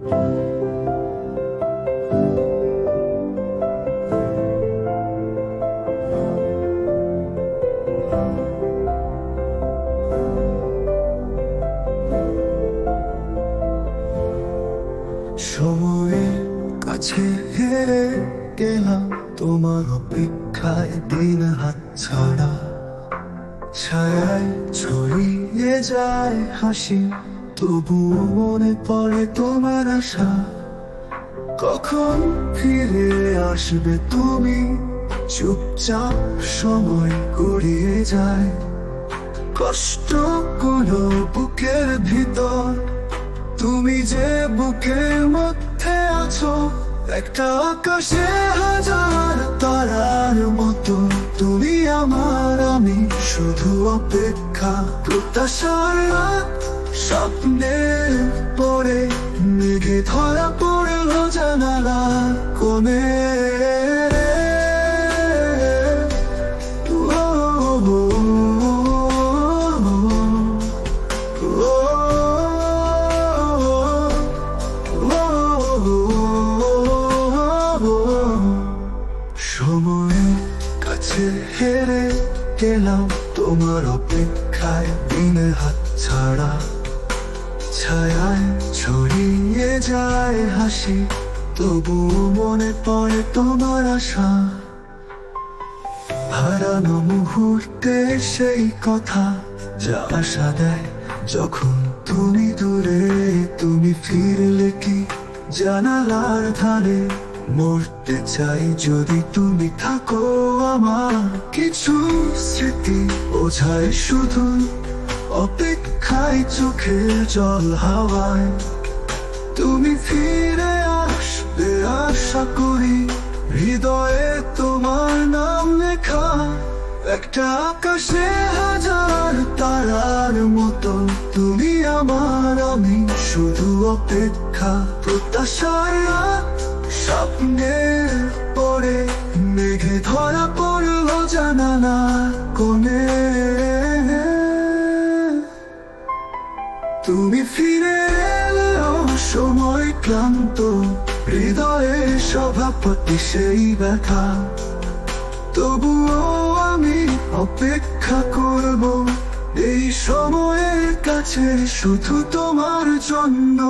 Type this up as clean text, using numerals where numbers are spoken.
সময়ের কাছে হেরে গেলাম তোমার অপেক্ষায়, দিন হাতছাড়া ছায়ায় ছড়িয়ে যায় হাসি, তবু মনে পড়ে তোমার আশা। কখন ফিরে আসবে তুমি, চুপচাপ সময় গড়িয়ে যায়। কষ্ট গুলো বুকের ভিতর, তুমি যে বুকের মধ্যে আছো, একটা আকাশে হাজার তারার মতো। তুমি আমার, আমি শুধু অপেক্ষা, প্রত্যাশার রাত স্বপ্নের পরে মেঘে ধরা পড়লো জানালা কোণে। সময়ের কাছে হেরে গেলাম তোমার অপেক্ষায়, দিনে হাতছাড়া ছায়ায় ছড়িয়ে যায় হাসি, তবু মনে পড়ে তোমার আশা। হারানো মুহূর্তে সেই কথা যা আশা দেয়, যখন তুমি দূরে। তুমি ফিরলে কি জানালার ধারে, মরতে চাই যদি তুমি থাকো আমার। কিছু স্মৃতি বোঝায় শুধু অপেক্ষায়, চোখের জল হাওয়ায়। তুমি ফিরে আসবে আশা করি, হৃদয়ে তোমার নাম লেখা, একটা আকাশে হাজার তারার মতো। তুমি আমার, আমি শুধু অপেক্ষা, প্রত্যাশার রাত স্বপ্নের পরে মেঘে ধরা পড়লো জানালা কোণে। তুমি ফিরে এলেও সময় ক্লান্ত, হৃদয়ে সভাপতি সেই ব্যথা। তবুও আমি অপেক্ষা করব এই সময়ের কাছে, শুধু তোমার জন্য।